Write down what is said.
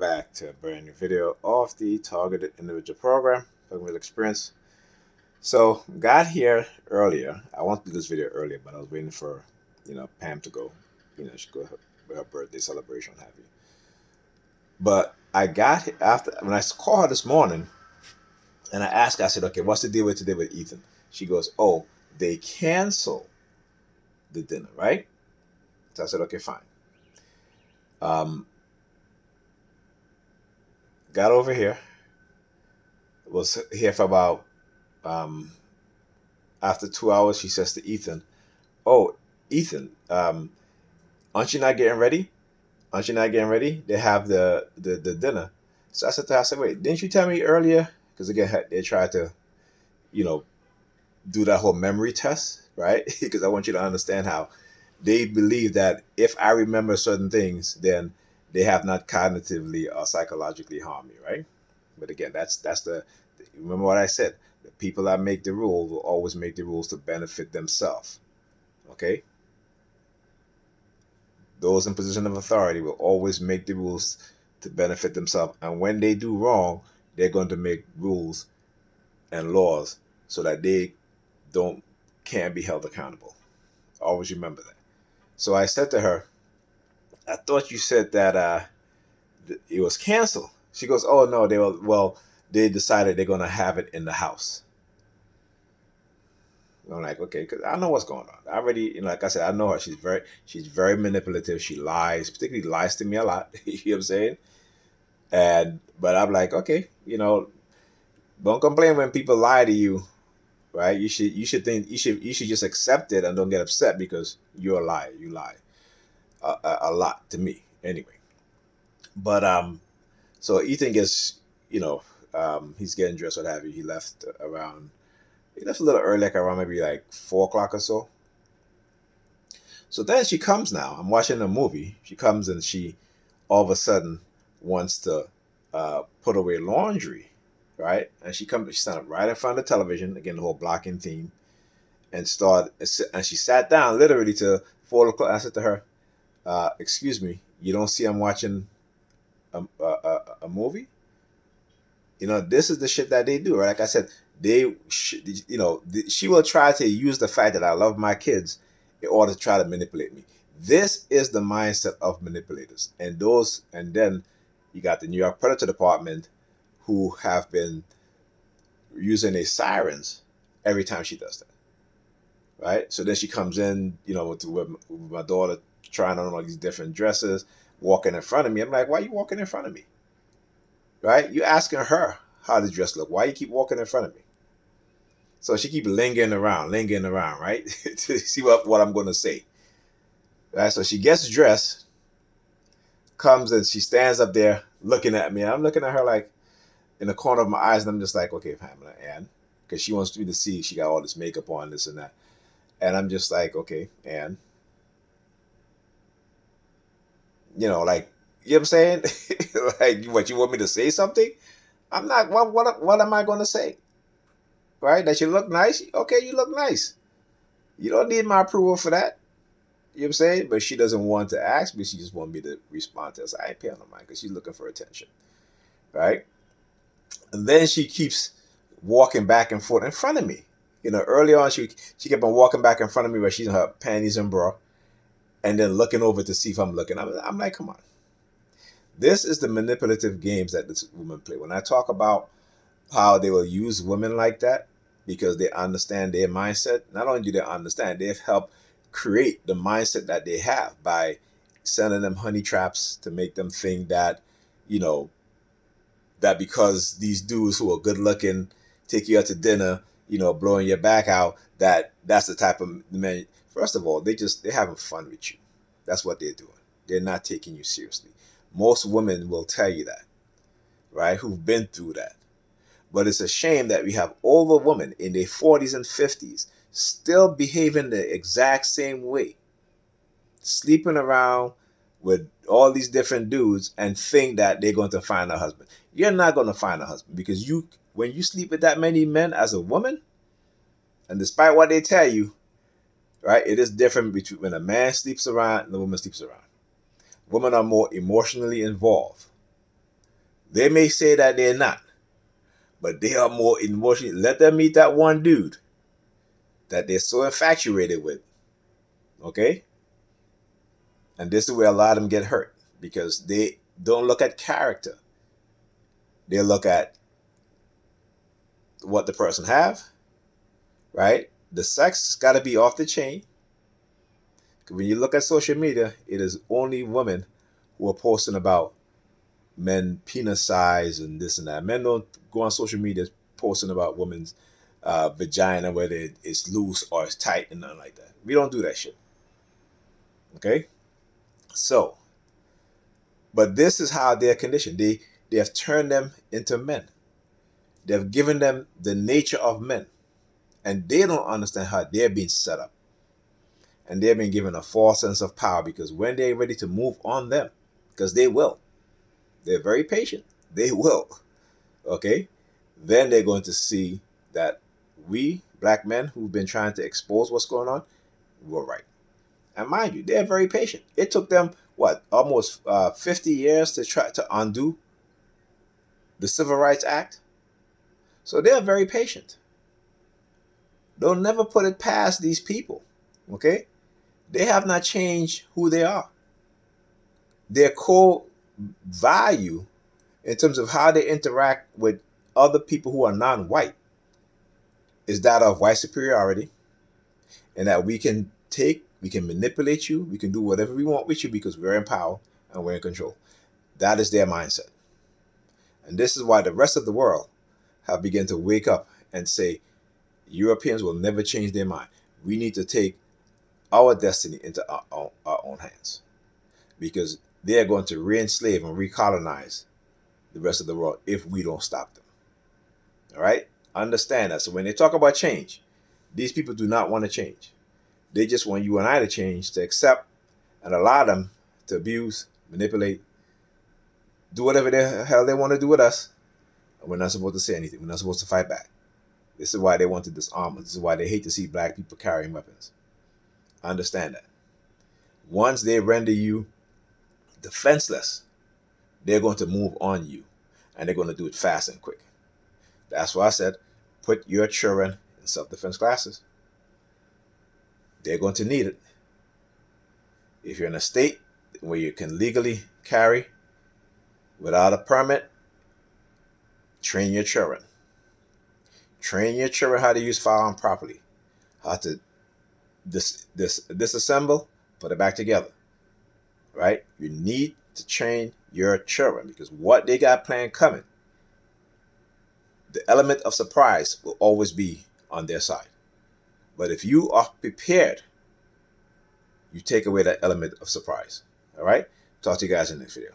back to a brand new video of the Targeted Individual Program, Talking with Experience. So, got here earlier. I wanted to do this video earlier, but I was waiting for, Pam to go. She go with her birthday celebration, what have you. But I got after when I called her this morning, and I asked her, I said, "Okay, what's the deal with today with Ethan?" She goes, "Oh, they cancel the dinner, right?" So I said, "Okay, fine." Um, got over here. Was here for about um, after 2 hours. She says to Ethan, "Oh, Ethan, aren't you not getting ready? Aren't you not getting ready? They have the dinner." So I said to her, I said, "Wait, didn't you tell me earlier?" Because again, they tried to, you know, do that whole memory test, right? Because I want you to understand how they believe that if I remember certain things, then they have not cognitively or psychologically harmed me, right? But again, that's the remember what I said. The people that make the rules will always make the rules to benefit themselves. Okay? Those in position of authority will always make the rules to benefit themselves. And when they do wrong, they're going to make rules and laws so that they don't can't be held accountable. Always remember that. So I said to her, I thought you said that it was canceled. She goes, "Oh no, they decided they're gonna have it in the house." I'm like, okay, because I know what's going on. I already, like I said, I know her. She's very manipulative. She lies, particularly lies to me a lot. You know what I'm saying? But I'm like, okay, don't complain when people lie to you, right? You should just accept it and don't get upset because you're a liar. You lie a lot to me anyway. But so Ethan gets, he's getting dressed, what have you. He left a little early, like around maybe like 4 o'clock or so. So then she comes now. I'm watching a movie. She comes and she all of a sudden wants to put away laundry, right? And she stand up right in front of the television, again, the whole blocking theme, and she sat down literally to 4 o'clock. I said to her, "Excuse me, you don't see I'm watching a movie?" This is the shit that they do, right? Like I said, she will try to use the fact that I love my kids in order to try to manipulate me. This is the mindset of manipulators, and then you got the New York Predator Department, who have been using a sirens every time she does that, right? So then she comes in, with my daughter trying on all these different dresses, walking in front of me. I'm like, why are you walking in front of me? Right? You asking her how the dress look. Why you keep walking in front of me? So she keep lingering around, right? To see what I'm going to say. Right? So she gets dressed, comes and she stands up there looking at me. I'm looking at her like in the corner of my eyes, and I'm just like, okay, Pamela, and because she wants me to see she got all this makeup on, this and that. And I'm just like, okay, and like, you know what I'm saying? Like, what, you want me to say something? I'm not. What am I going to say? Right? That you look nice. Okay, you look nice. You don't need my approval for that. You know what I'm saying? But she doesn't want to ask me. She just want me to respond to us. I ain't paying no mind because she's looking for attention. Right? And then she keeps walking back and forth in front of me. Early on she kept on walking back in front of me where she's in her panties and bra, and then looking over to see if I'm looking. I'm like, come on. This is the manipulative games that this woman play. When I talk about how they will use women like that because they understand their mindset. Not only do they understand, they've helped create the mindset that they have by sending them honey traps to make them think that, you know, that because these dudes who are good looking take you out to dinner, blowing your back out, that's the type of men. First of all, they're having fun with you. That's what they're doing. They're not taking you seriously. Most women will tell you that, right? Who've been through that. But it's a shame that we have older women in their 40s and 50s still behaving the exact same way, sleeping around with all these different dudes and think that they're going to find a husband. You're not going to find a husband because when you sleep with that many men as a woman, and despite what they tell you, right, it is different between when a man sleeps around and a woman sleeps around. Women are more emotionally involved, They may say that they're not, but they are more emotionally. Let them meet that one dude that they're so infatuated with. Okay? And this is where a lot of them get hurt because they don't look at character. They look at what the person have, right? The sex got to be off the chain. When you look at social media, it is only women who are posting about men penis size and this and that. Men don't go on social media posting about women's vagina, whether it's loose or it's tight and nothing like that. We don't do that shit. Okay? So, but this is how they're conditioned. They have turned them into men. They have given them the nature of men. And they don't understand how they're being set up. And they're being given a false sense of power because when they're ready to move on them, because they will, they're very patient. They will. Okay? Then they're going to see that we, black men who've been trying to expose what's going on, were right. And mind you, they're very patient. It took them, what, almost 50 years to try to undo the Civil Rights Act? So they're very patient. They'll never put it past these people. Okay? They have not changed who they are. Their core value in terms of how they interact with other people who are non-white is that of white superiority, and that we can manipulate you, we can do whatever we want with you because we're in power and we're in control. That is their mindset. And this is why the rest of the world have begun to wake up and say, Europeans will never change their mind. We need to take our destiny into our own hands because they're going to re-enslave and recolonize the rest of the world if we don't stop them. All right? Understand that. So when they talk about change, these people do not want to change. They just want you and I to change, to accept and allow them to abuse, manipulate, do whatever the hell they want to do with us. And we're not supposed to say anything. We're not supposed to fight back. This is why they want to disarm us. This is why they hate to see black people carrying weapons. Understand that. Once they render you defenseless, they're going to move on you. And they're going to do it fast and quick. That's why I said, put your children in self-defense classes. They're going to need it. If you're in a state where you can legally carry without a permit, train your children. Train your children how to use firearm properly, how to disassemble, put it back together. Right? You need to train your children because what they got planned coming, the element of surprise will always be on their side. But if you are prepared, you take away that element of surprise. All right? Talk to you guys in the next video.